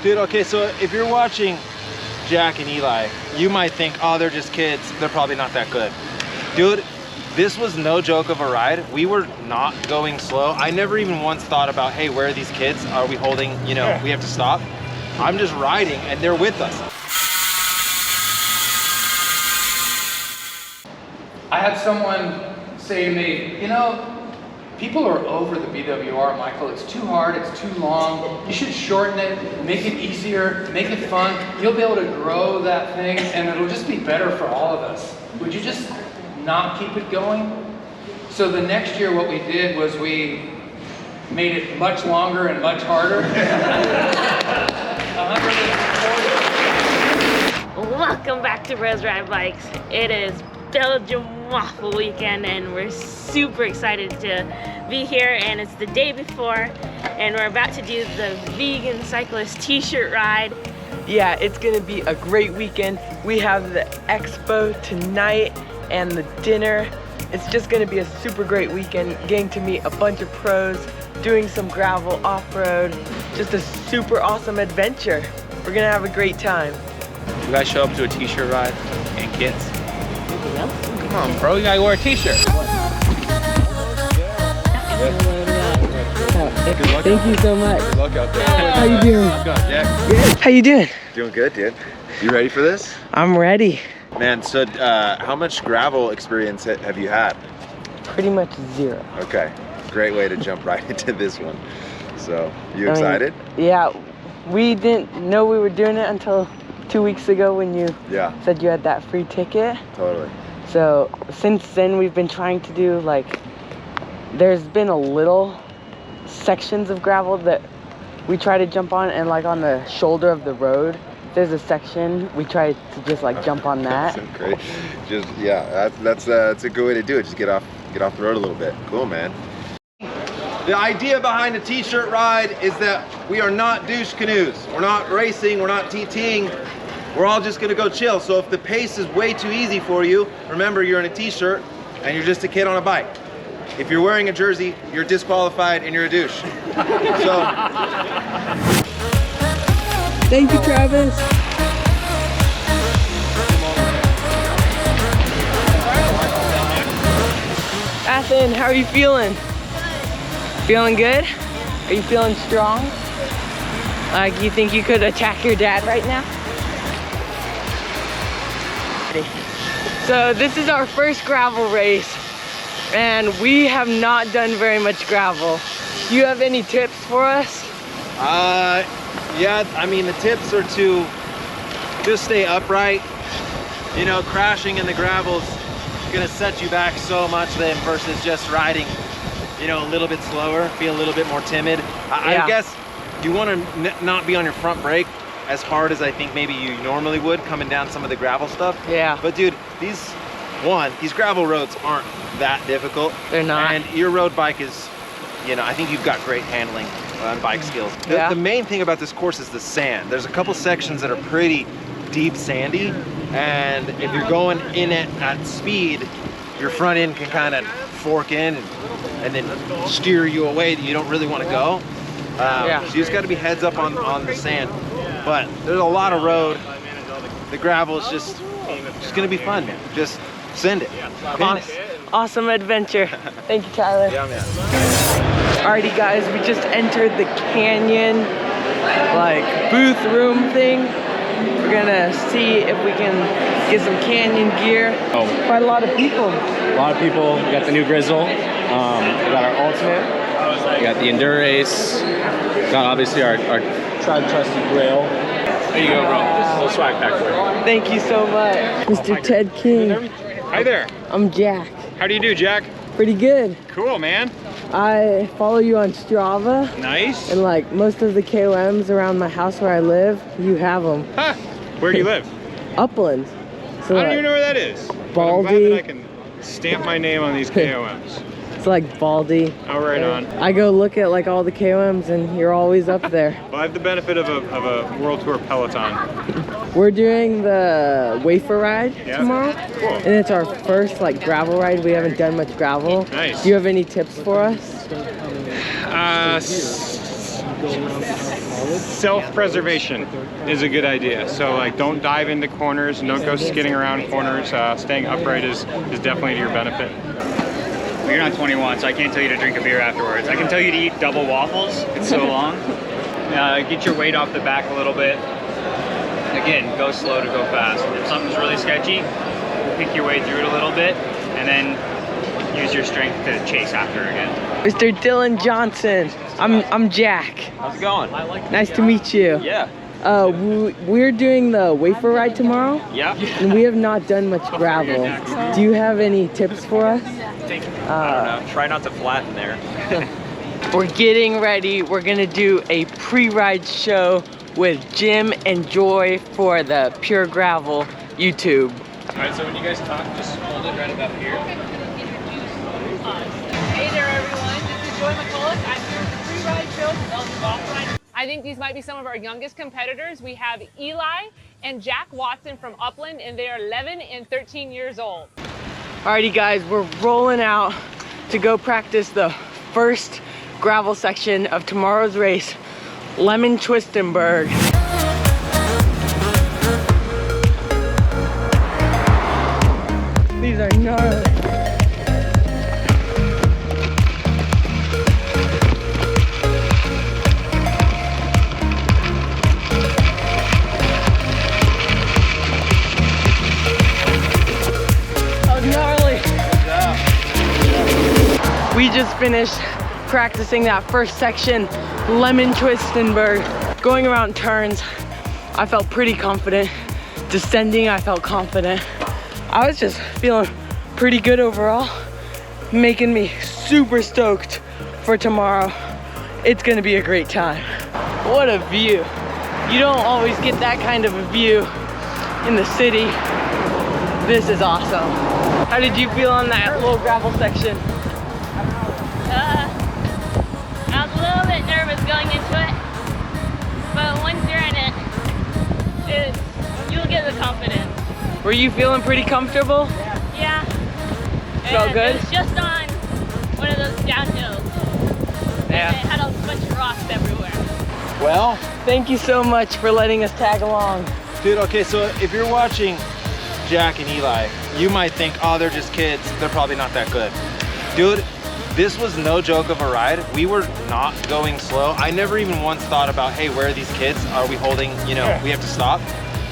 Dude, okay, so if you're watching Jack and Eli, you might think, oh, they're just kids. They're probably not that good. Dude, this was no joke of a ride. We were not going slow. I never even once thought about, hey, where are these kids? Are we holding, you know, we have to stop? I'm just riding and they're with us. I had someone say to me, you know, people are over the BWR, Michael. It's too hard, it's too long. You should shorten it, make it easier, make it fun. You'll be able to grow that thing and it'll just be better for all of us. Would you just not keep it going? So the next year what we did was we made it much longer and much harder. 140. Welcome back to Bros Ride Bikes. It is Belgian Waffle weekend and we're super excited to be here, and it's the day before and we're about to do the Vegan Cyclist t-shirt ride. Yeah, it's gonna be a great weekend. We have the expo tonight and the dinner. It's just gonna be a super great weekend, getting to meet a bunch of pros, doing some gravel off-road, just a super awesome adventure. We're gonna have a great time. You guys show up to a t-shirt ride and kits? Come on, bro, you gotta wear a t-shirt. Thank you so much. Good luck out there. How you doing? How's it going, Jack? Good. How you doing? Doing good, dude. You ready for this? I'm ready. Man, so how much gravel experience have you had? Pretty much zero. Okay, great way to jump right into this one. So, you excited? Yeah, we didn't know we were doing it until 2 weeks ago when you said you had that free ticket. Totally. So since then we've been trying to do, like, there's been a little sections of gravel that we try to jump on, and like on the shoulder of the road there's a section we try to just like jump on that. That's so great. Just that's a good way to do it. Just get off the road a little bit. Cool, man. The idea behind the t-shirt ride is that we are not douche canoes. We're not racing, we're not TTing. We're all just gonna go chill. So if the pace is way too easy for you, remember you're in a t-shirt and you're just a kid on a bike. If you're wearing a jersey, you're disqualified and you're a douche. So. Thank you, Travis. Athen, how are you feeling? Feeling good? Are you feeling strong? Like, you think you could attack your dad right now? So this is our first gravel race and we have not done very much gravel. Do you have any tips for us? Yeah, I mean, the tips are to just stay upright. You know, crashing in the gravel's gonna set you back so much then versus just riding, you know, a little bit slower, be a little bit more timid. I guess you want to not be on your front brake as hard as I think maybe you normally would coming down some of the gravel stuff. Yeah. But dude, these gravel roads aren't that difficult. They're not. And your road bike is, you know, I think you've got great handling and bike skills. The main thing about this course is the sand. There's a couple sections that are pretty deep sandy, and if you're going in it at speed, your front end can kind of fork in and then steer you away that you don't really want to go. So you just got to be heads up on the sand. But there's a lot of road. The gravel is just gonna be fun, man. Just send it. Awesome adventure. Thank you, Tyler. Yeah, man. Alrighty, guys, we just entered the canyon, like, booth room thing. We're gonna see if we can get some canyon gear. Quite a lot of people. A lot of people. We got the new Grizzle. We got our Ultimate. We got the Endurace. Got obviously our tried and trusted Grail. There you go, bro. Just a little swag pack for you. Thank you so much. Mr. Ted King. Hi there. I'm Jack. How do you do, Jack? Pretty good. Cool, man. I follow you on Strava. Nice. And like most of the KOMs around my house where I live, you have them. Huh. Where do you live? Upland. So I don't even know where that is. Baldy. I'm glad that I can stamp my name on these KOMs. It's like Baldy. Oh, right on. I go look at like all the KOMs and you're always up there. Well, I have the benefit of a World Tour Peloton. We're doing the Wafer Ride tomorrow. Cool. And it's our first like gravel ride. We haven't done much gravel. Nice. Do you have any tips for us? self-preservation is a good idea. So like, don't dive into corners, and don't go skidding around corners. Staying upright is definitely to your benefit. Well, you're not 21, so I can't tell you to drink a beer afterwards. I can tell you to eat double waffles. It's so long. Get your weight off the back a little bit. Again, go slow to go fast. If something's really sketchy, pick your way through it a little bit, and then use your strength to chase after again. Mr. Dylan Johnson, I'm Jack. How's it going? Nice to meet you. Yeah. We're doing the wafer ride tomorrow. Yeah. And we have not done much gravel. Do you have any tips for us? I don't know. Try not to flatten there. We're getting ready. We're gonna do a pre-ride show with Jim and Joy for the Pure Gravel YouTube. All right, so when you guys talk, just hold it right about here. Hey there everyone, this is Joy McCulloch. I'm here at the pre-ride show for Belgian Wafer Ride. I think these might be some of our youngest competitors. We have Eli and Jack Watson from Upland, and they are 11 and 13 years old. Alrighty guys, we're rolling out to go practice the first gravel section of tomorrow's race, Lemon Twistenberg. These are gnarly. We just finished practicing that first section, Lemon Twistenberg. Going around turns, I felt pretty confident. Descending, I felt confident. I was just feeling pretty good overall, making me super stoked for tomorrow. It's gonna be a great time. What a view. You don't always get that kind of a view in the city. This is awesome. How did you feel on that little gravel section? I was a little bit nervous going into it, but once you're in it, you'll get the confidence. Were you feeling pretty comfortable? Yeah. Felt good? It was just on one of those downhills. Yeah. And it had a bunch of rocks everywhere. Well, thank you so much for letting us tag along. dude, okay, so if you're watching Jack and Eli, you might think, oh, they're just kids. They're probably not that good. Dude, this was no joke of a ride. We were not going slow. I never even once thought about, hey, where are these kids? Are we holding, you know, we have to stop?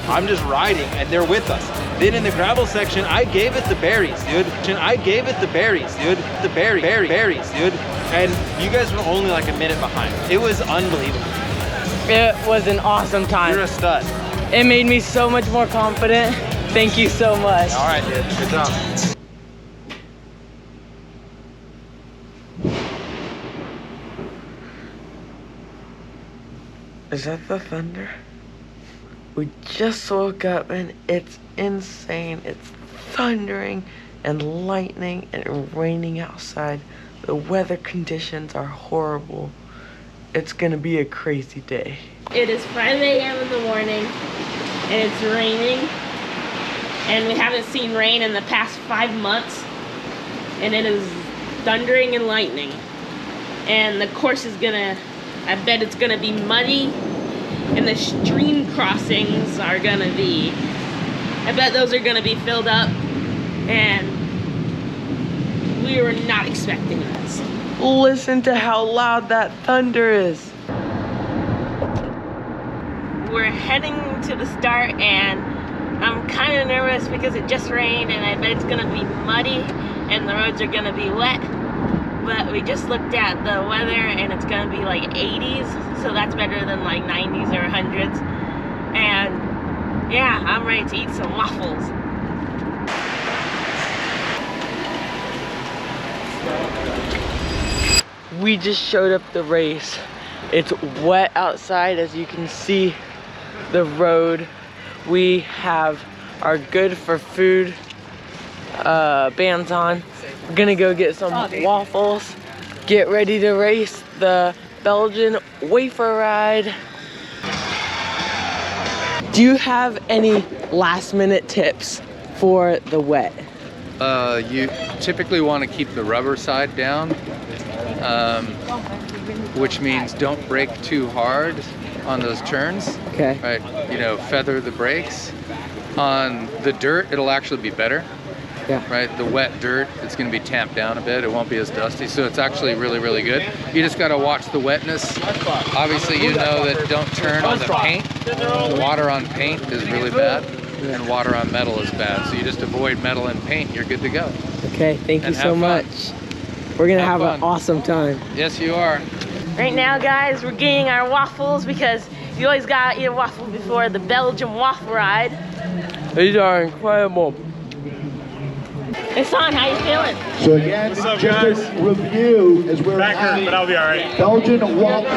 I'm just riding and they're with us. Then in the gravel section, I gave it the berries, dude. I gave it the berries, dude. The berries, dude. And you guys were only like a minute behind. It was unbelievable. It was an awesome time. You're a stud. It made me so much more confident. Thank you so much. All right, dude, good job. Is that the thunder? We just woke up and it's insane. It's thundering and lightning and raining outside. The weather conditions are horrible. It's gonna be a crazy day. It is 5 a.m. in the morning and it's raining. And we haven't seen rain in the past 5 months. And it is thundering and lightning. And the course is gonna, I bet it's gonna be muddy. And the stream crossings are gonna be, I bet those are gonna be filled up. And we were not expecting this. Listen to how loud that thunder is. We're heading to the start and I'm kind of nervous because it just rained and I bet it's gonna be muddy and the roads are gonna be wet. But we just looked at the weather and it's gonna be like 80s, so that's better than like 90s or 100s. And yeah, I'm ready to eat some waffles. We just showed up the race. It's wet outside, as you can see the road. We have our good for food bands on. We're gonna go get some waffles, get ready to race the Belgian Wafer Ride. Do you have any last minute tips for the wet? You typically want to keep the rubber side down, which means don't brake too hard on those turns. Okay. Right, you know, feather the brakes. On the dirt, it'll actually be better. Yeah. Right, the wet dirt, it's going to be tamped down a bit. It won't be as dusty, so it's actually really, really good. You just got to watch the wetness. Obviously, you know that don't turn on the paint. Water on paint is really bad, and water on metal is bad. So you just avoid metal and paint, you're good to go. Okay, thank you so much. We're going to have an awesome time. Yes, you are. Right now, guys, we're getting our waffles because you always gotta eat a waffle before the Belgian Wafer Ride. These are incredible. Hassan, how you feeling? So again, up, just guys? a review as we're Back hurt, but I'll be all right. Belgian Waffle.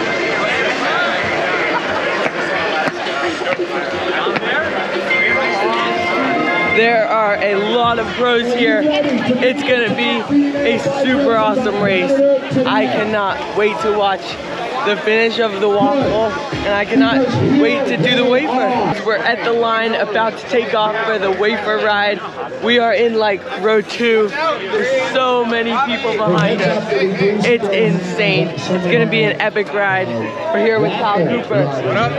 There are a lot of pros here. It's gonna be a super awesome race. I cannot wait to watch the finish of the waffle, and I cannot wait to do the wafer. We're at the line about to take off for the wafer ride. We are in like row 2. There's so many people behind us. It's insane. It's gonna be an epic ride. We're here with Kyle Cooper. What up?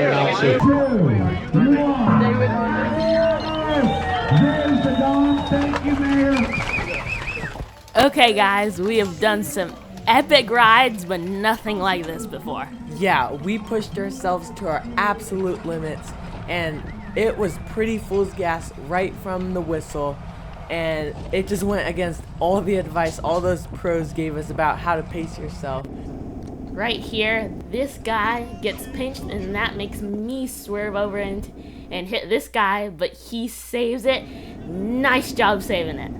Okay, guys, we have done some epic rides, but nothing like this before. Yeah, we pushed ourselves to our absolute limits, and it was pretty fool's gas right from the whistle, and it just went against all the advice all those pros gave us about how to pace yourself. Right here, this guy gets pinched, and that makes me swerve over and hit this guy, but he saves it. Nice job saving it.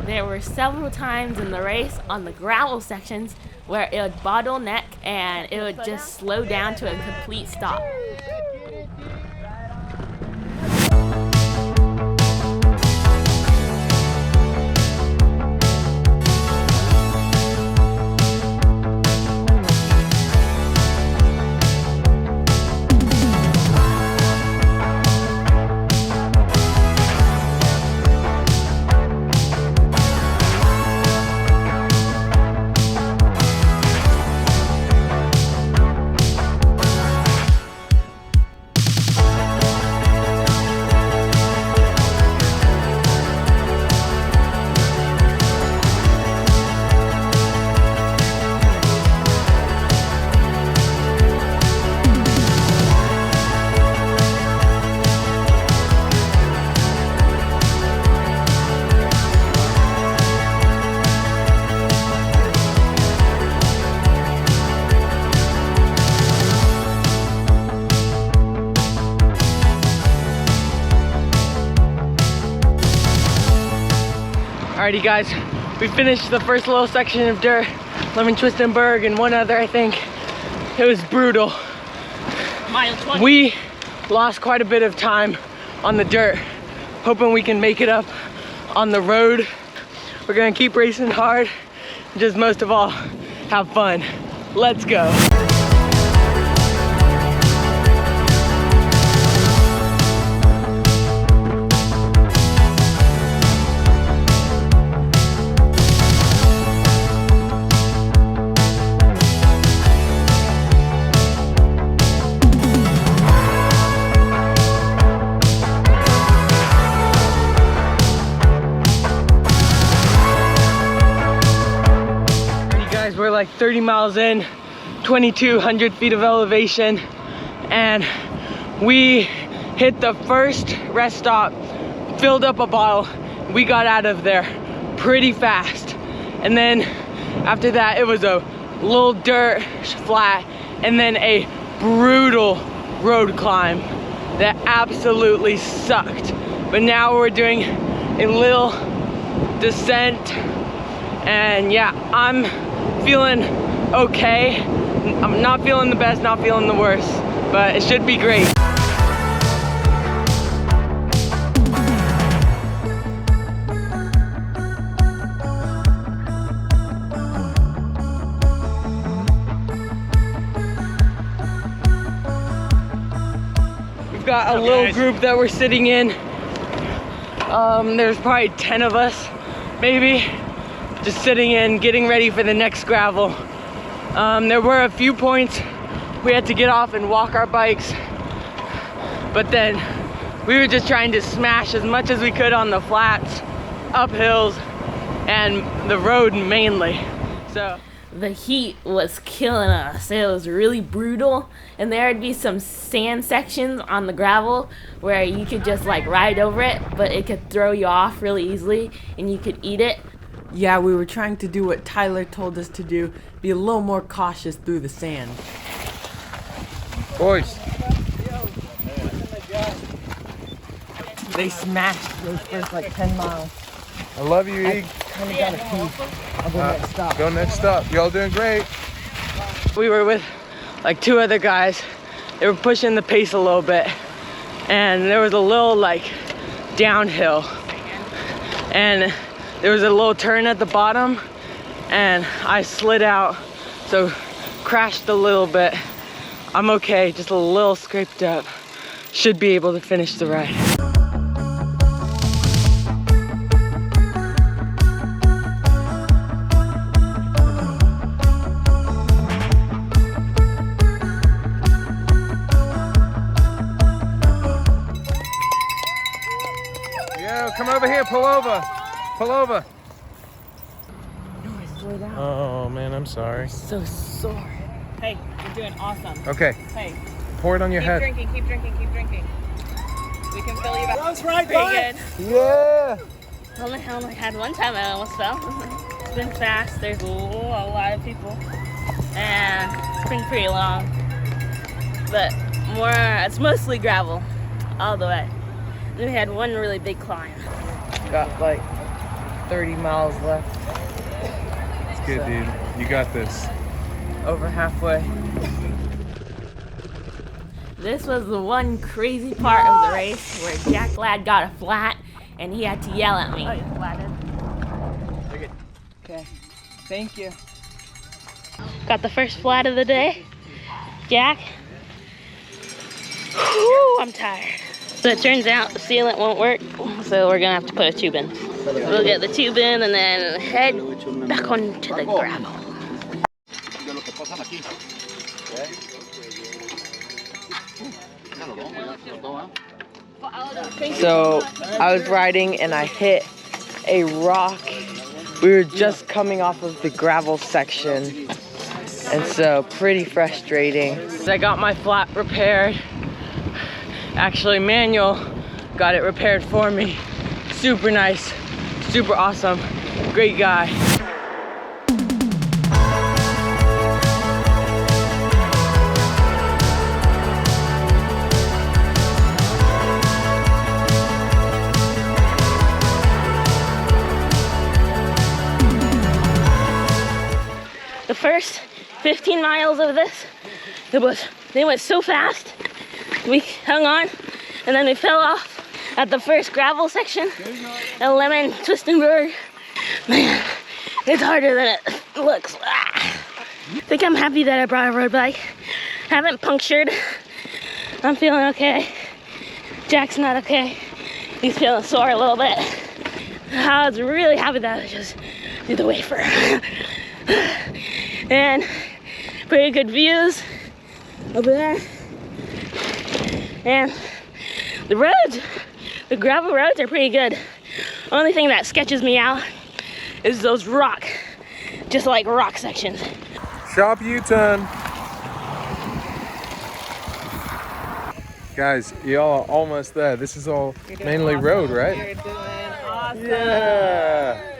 There were several times in the race on the gravel sections where it would bottleneck and it would just slow down to a complete stop. Alrighty guys, we finished the first little section of dirt, Lemon Twist and Berg, and one other I think. It was brutal. Mile 20. We lost quite a bit of time on the dirt, hoping we can make it up on the road. We're gonna keep racing hard, and just most of all, have fun. Let's go. We're like 30 miles in, 2,200 feet of elevation, and we hit the first rest stop, filled up a bottle. We got out of there pretty fast, and then after that it was a little dirt flat and then a brutal road climb that absolutely sucked. But now we're doing a little descent, and yeah, I'm feeling okay. I'm not feeling the best, not feeling the worst, but it should be great. got a little group that we're sitting in. There's probably 10 of us, maybe, just sitting in, getting ready for the next gravel. There were a few points we had to get off and walk our bikes, but then we were just trying to smash as much as we could on the flats, up hills, and the road mainly. So the heat was killing us. It was really brutal, and there would be some sand sections on the gravel where you could just like ride over it, but it could throw you off really easily and you could eat it. yeah, we were trying to do what Tyler told us to do, be a little more cautious through the sand. Boys. They smashed those first like 10 miles. I love you, Ig. Kind of got a pee. I'll go next stop. Go next stop. Y'all doing great. We were with like 2 other guys. They were pushing the pace a little bit, and there was a little like downhill, and there was a little turn at the bottom, and I slid out, so crashed a little bit. I'm okay, just a little scraped up. Should be able to finish the ride. Yo, come over here, pull over. Pull over. No, I slowed down. Oh man, I'm sorry. So sore. Hey, you're doing awesome. Okay, Hey, pour it on your keep head. drinking, keep drinking, keep drinking. We can fill you back. That's right, Pretty bud. good. Yeah. I only had one time I almost fell. It's been fast. There's a lot of people, and it's been pretty long. But it's mostly gravel all the way. Then we had one really big climb. Got like 30 miles left. It's good, dude. You got this. Over halfway. This was the one crazy part of the race where Jack Ladd got a flat and he had to yell at me. Okay, thank you. Got the first flat of the day. Jack. Whew, I'm tired. So it turns out the sealant won't work, so we're gonna have to put a tube in. We'll get the tube in and then head back onto the gravel. So I was riding and I hit a rock. We were just coming off of the gravel section, and so pretty frustrating. I got my flat repaired. Actually, Manuel got it repaired for me. Super nice, super awesome, great guy. The first 15 miles of this, they went so fast. We hung on, and then we fell off at the first gravel section at Lemon Twistenberg. Man, it's harder than it looks. I think I'm happy that I brought a road bike. Haven't punctured. I'm feeling okay. Jack's not okay. He's feeling sore a little bit. I was really happy that I just did the wafer. And pretty good views over there. And the roads, the gravel roads are pretty good. Only thing that sketches me out is those rock sections. Sharp U-turn. Guys, y'all are almost there. This is all mainly awesome. Road, right? You're doing awesome. Yeah.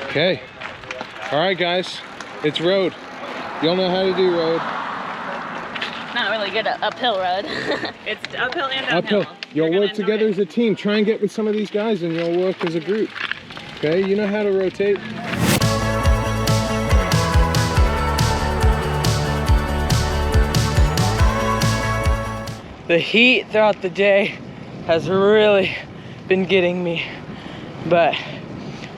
Okay. All right, guys. It's road. Y'all know how to do road. Not really good at uphill road. It's uphill and downhill. Uphill. You'll work together as a team. Try and get with some of these guys and you'll work as a group. Okay, you know how to rotate. The heat throughout the day has really been getting me, but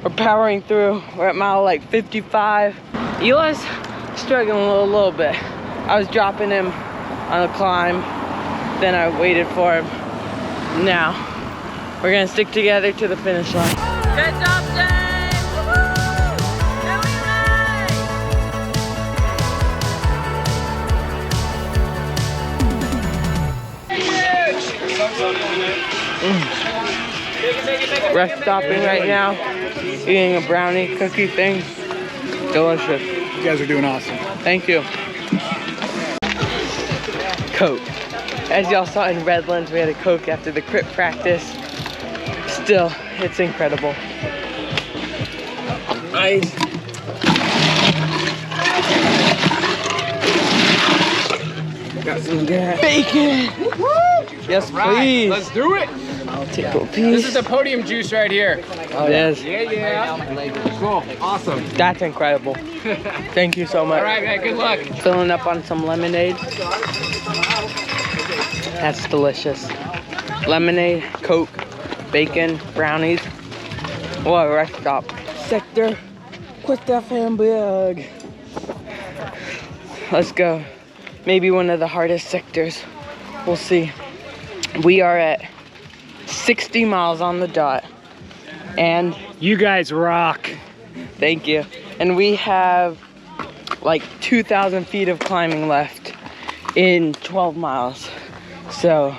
we're powering through. We're at mile like 55. Eli's struggling a little bit. I was dropping him on the climb than I waited for him. Now, we're gonna stick together to the finish line. Good job, James! Woo-hoo! Rest stopping right now, eating a brownie cookie thing. Delicious. You guys are doing awesome. Thank you. Coke. As y'all saw in Redlands, we had a Coke after the crit practice. Still, it's incredible. Nice. Got some bacon. Yes, please. Let's do it. I'll take a piece. This is the podium juice right here. Oh, yes. Yeah. Cool. Awesome. That's incredible. Thank you so much. All right, man. Good luck. Filling up on some lemonade. That's delicious. Lemonade, Coke, bacon, brownies. What a rest stop. Sector Questa Hamburg. Let's go. Maybe one of the hardest sectors. We'll see. We are at 60 miles on the dot. And You guys rock. thank you. And we have like 2,000 feet of climbing left in 12 miles. So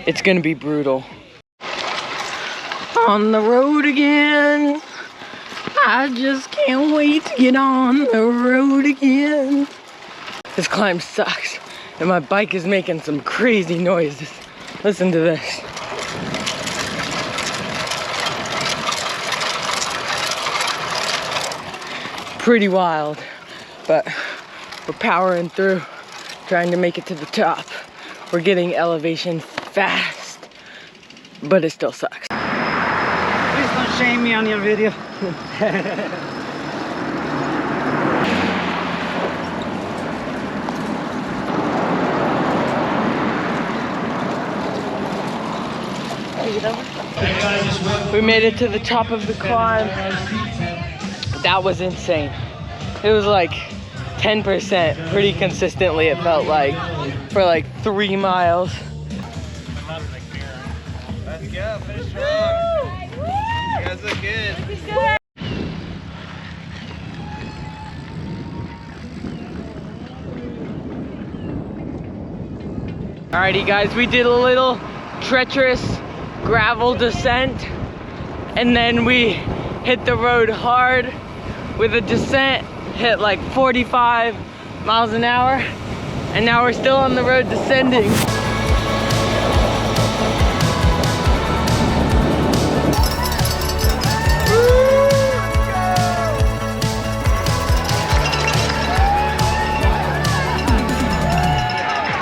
it's gonna be brutal. On the road again. I just can't wait to get on the road again. This climb sucks. And my bike is making some crazy noises. Listen to this. Pretty wild, but we're powering through, trying to make it to the top. We're getting elevation fast, but it still sucks. Please don't shame me on your video. We made it to the top of the climb. That was insane. It was like 10% pretty consistently, it felt like, for like 3 miles. Let's go, finish strong. You guys look good. Alrighty guys, we did a little treacherous gravel descent and then we hit the road hard with a descent, hit like 45 miles an hour, and now we're still on the road descending.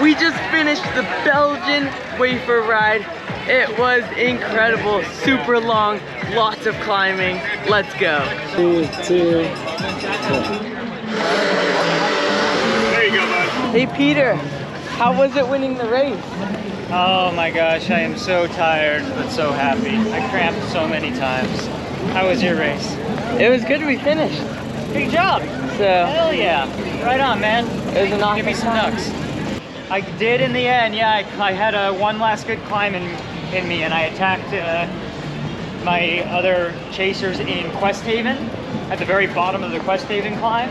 We just finished the Belgian Wafer Ride. It was incredible, super long, lots of climbing. Let's go. 3, 2. There There you go, bud. Hey Peter, how was it winning the race? Oh my gosh, I am so tired, but so happy. I cramped so many times. How was your race? It was good, we finished. Good job. So, Hell yeah. Right on, man. it was an awesome Give me some time. ducks. I did in the end, yeah. I had one last good climb in me, and I attacked my other chasers in Quest Haven at the very bottom of the Quest Haven climb,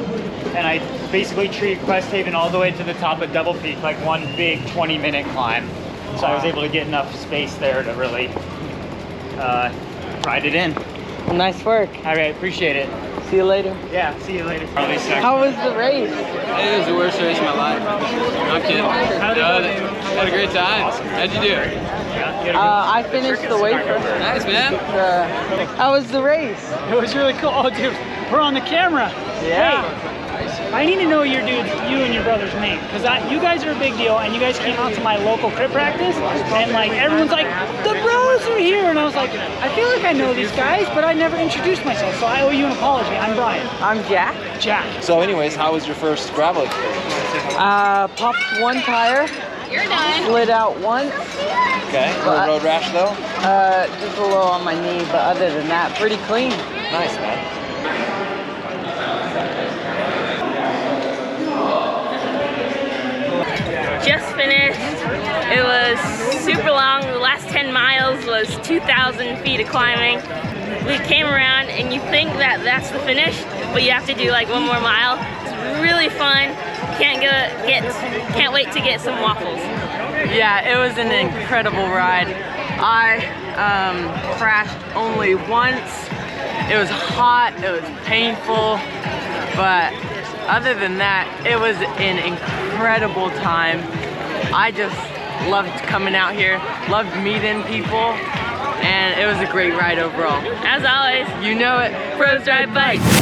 and I basically treated Quest Haven all the way to the top of Double Peak, like one big 20-minute climb. So I was able to get enough space there to really ride it in. Well, nice work. All right, appreciate it. See you later. Yeah, see you later. How was the race? It was the worst race of my life. I'm kidding. Had a great time. How'd you do? I finished the wafer. Nice, man. How was the race? It was really cool. Oh, dude, we're on the camera. Yeah. Hey, I need to know your dude, you and your brother's name, because you guys are a big deal, and you guys came out to my local crit practice, and like everyone's like, the bros are here, and I was like, I feel like I know these guys, but I never introduced myself, so I owe you an apology. I'm Brian. I'm Jack. Jack. So anyways, how was your first gravel experience? Popped one tire. You're done. Slid out once. Okay, little road rash though? Just a little on my knee, but other than that, pretty clean. Nice, man. Just finished. It was super long. The last 10 miles was 2,000 feet of climbing. We came around and you think that that's the finish, but you have to do like one more mile. It's really fun. Can't wait to get some waffles. Yeah, it was an incredible ride. I crashed only once. It was hot, it was painful, but other than that, it was an incredible time. I just loved coming out here, loved meeting people, and it was a great ride overall. As always, you know it, pros drive bikes.